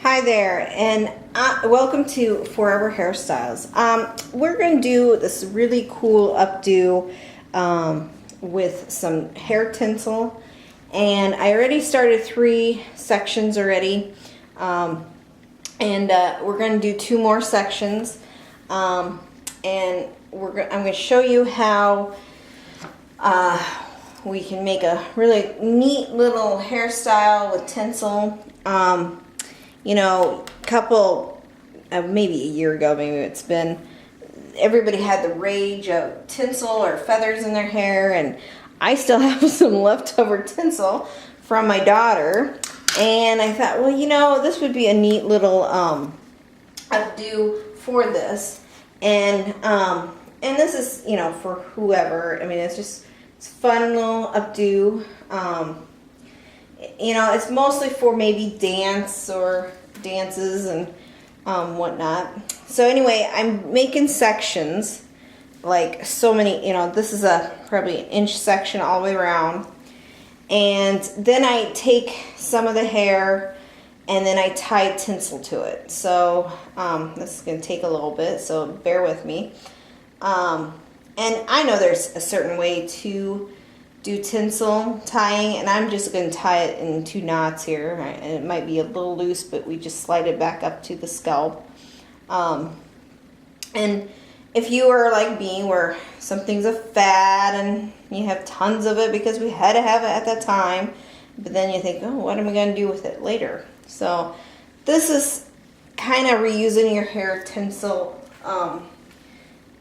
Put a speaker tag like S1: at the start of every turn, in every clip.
S1: Hi there, and welcome to Forever Hairstyles. We're going to do this really cool updo with some hair tinsel, and I already started 3 sections already, and we're going to do 2 more sections, and I'm going to show you how we can make a really neat little hairstyle with tinsel. You know, maybe a year ago, maybe it's been, everybody had the rage of tinsel or feathers in their hair, and I still have some leftover tinsel from my daughter, and I thought, well, you know, this would be a neat little updo for this, and this is, you know, for whoever. I mean, it's fun little updo. You know, it's mostly for maybe dances and whatnot. So anyway, I'm making sections, like so many, you know, this is probably an inch section all the way around. And then I take some of the hair and then I tie tinsel to it. So this is going to take a little bit, so bear with me. And I know there's a certain way to do tinsel tying, and I'm just going to tie it in 2 knots here, and it might be a little loose, but we just slide it back up to the scalp. And if you are like me, where something's a fad and you have tons of it because we had to have it at that time, but then you think, oh, what am I going to do with it later? So this is kind of reusing your hair tinsel.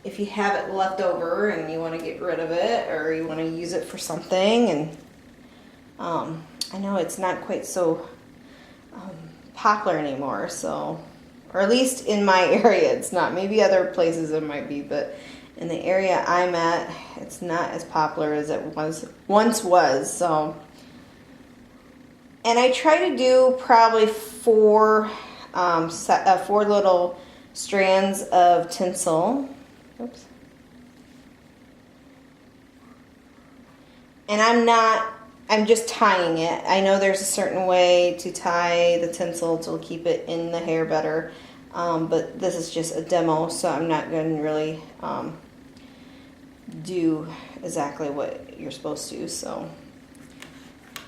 S1: If you have it left over and you want to get rid of it, or you want to use it for something, and I know it's not quite so popular anymore, so, or at least in my area it's not. Maybe other places it might be, but in the area I'm at, it's not as popular as it once was. So, and I try to do probably 4 little strands of tinsel. Oops. And I'm just tying it. I know there's a certain way to tie the tinsel to keep it in the hair better, but this is just a demo, so I'm not going to really do exactly what you're supposed to. So,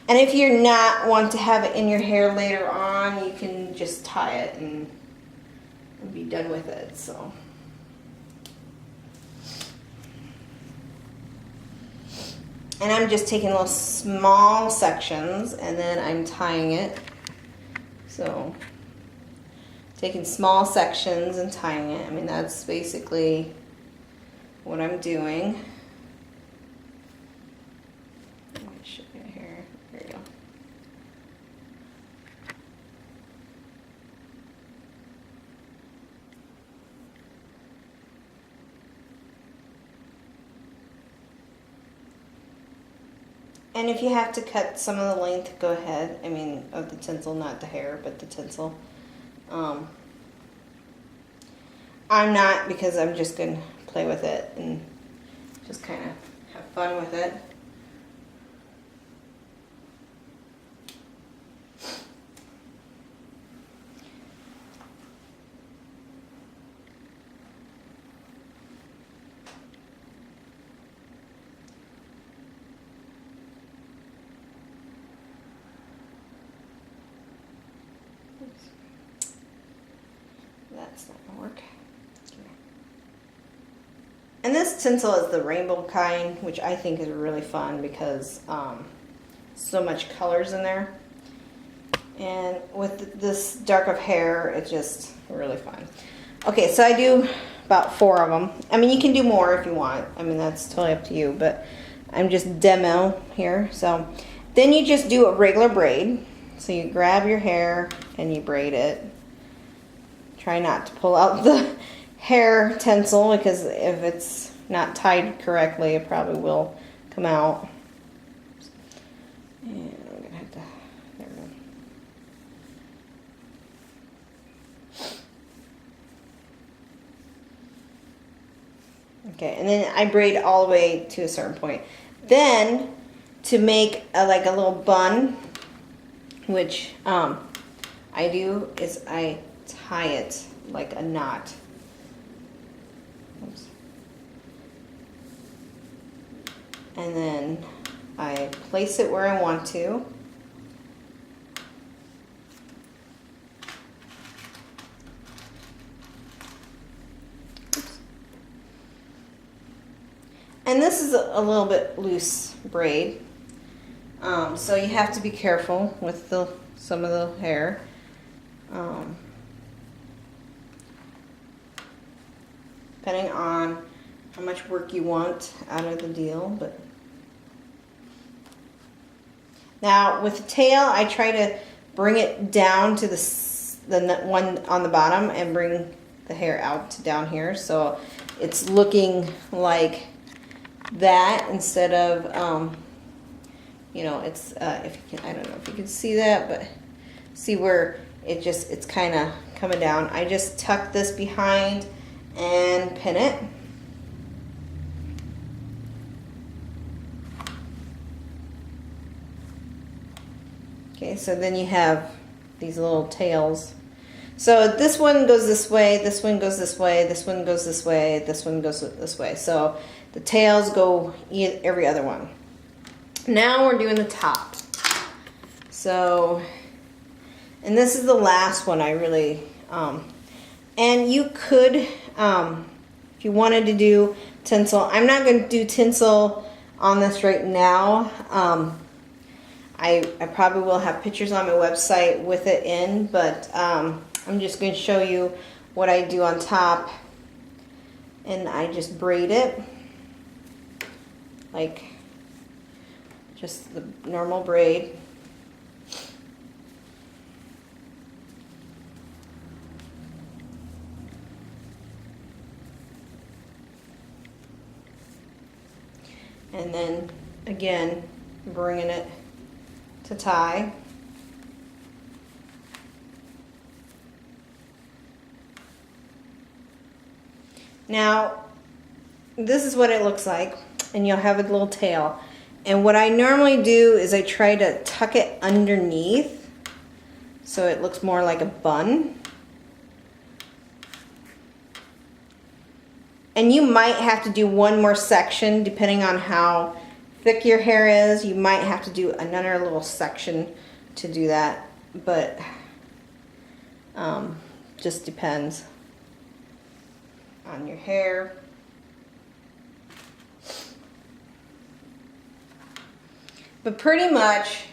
S1: and if you're not want to have it in your hair later on, you can just tie it and be done with it. So. And I'm just taking little small sections and then I'm tying it. So taking small sections and tying it. I mean, that's basically what I'm doing. Let me show you here. There you go. And if you have to cut some of the length, go ahead. I mean, of the tinsel, not the hair, but the tinsel. I'm not, because I'm just going to play with it and just kind of have fun with it. That's not going to work. And this tinsel is the rainbow kind, which I think is really fun because so much colors in there. And with this dark of hair, it's just really fun. Okay, so I do about 4 of them. I mean, you can do more if you want. I mean, that's totally up to you, but I'm just demo here. So then you just do a regular braid. So you grab your hair and you braid it. Try not to pull out the hair tinsel, because if it's not tied correctly, it probably will come out. And I'm gonna have to, there we go. Okay, and then I braid all the way to a certain point. Then to make like a little bun, which I do is I tie it like a knot. Oops. And then I place it where I want to. Oops. And this is a little bit loose braid, so you have to be careful with some of the hair. Depending on how much work you want out of the deal, but now with the tail, I try to bring it down to the one on the bottom and bring the hair out to down here, so it's looking like that instead of you know, it's if you can, I don't know if you can see that, but see where it's kind of coming down. I just tuck this behind and pin it. Okay, so then you have these little tails. So this one goes this way, this one goes this way, this one goes this way, this one goes this way. So the tails go every other one. Now we're doing the top. So, and this is the last one I really, and you could, if you wanted to do tinsel, I'm not going to do tinsel on this right now. I probably will have pictures on my website with it in, but I'm just going to show you what I do on top. And I just braid it like just the normal braid. And then again, bringing it to tie. Now, this is what it looks like, and you'll have a little tail. And what I normally do is I try to tuck it underneath so it looks more like a bun. And you might have to do one more section depending on how thick your hair is. You might have to do another little section to do that, but just depends on your hair. But pretty much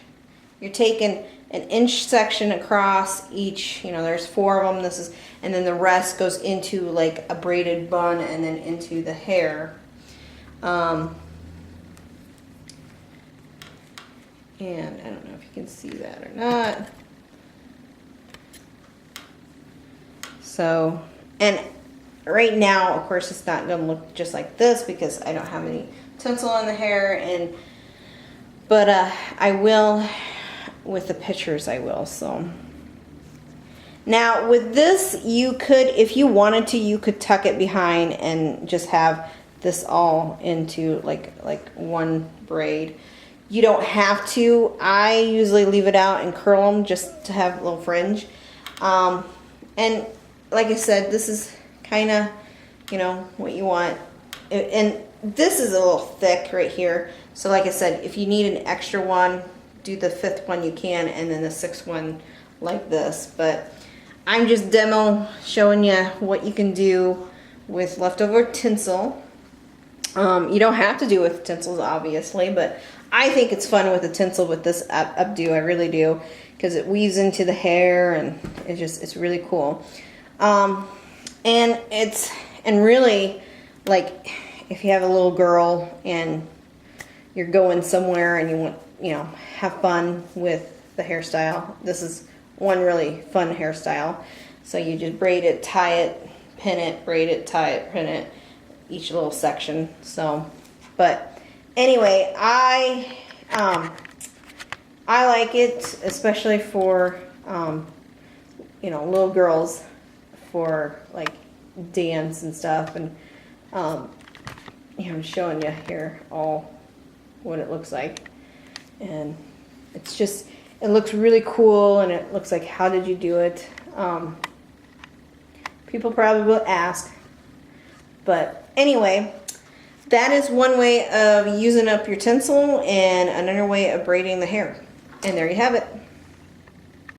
S1: you're taking an inch section across each, you know, there's 4 of them, this is, and then the rest goes into like a braided bun and then into the hair. And I don't know if you can see that or not. So, and right now, of course, it's not gonna look just like this because I don't have any tinsel in the hair, but I will, with the pictures I will, so. Now with this, you could, if you wanted to, you could tuck it behind and just have this all into like one braid. You don't have to. I usually leave it out and curl them just to have a little fringe. And like I said, this is kind of, you know, what you want. And this is a little thick right here. So like I said, if you need an extra one, do the 5th one you can, and then the 6th one like this. But I'm just demo showing you what you can do with leftover tinsel. You don't have to do it with tinsels, obviously, but I think it's fun with the tinsel with this updo. I really do, because it weaves into the hair, and it's really cool. And really, like, if you have a little girl and you're going somewhere and you want, you know, have fun with the hairstyle, this is one really fun hairstyle. So you just braid it, tie it, pin it, braid it, tie it, pin it, each little section. So, but anyway, I like it, especially for you know, little girls, for like dance and stuff. And you know, I'm showing you here all what it looks like, and it's just, it looks really cool, and it looks like, how did you do it? People probably will ask. But anyway, that is one way of using up your tinsel and another way of braiding the hair. And there you have it.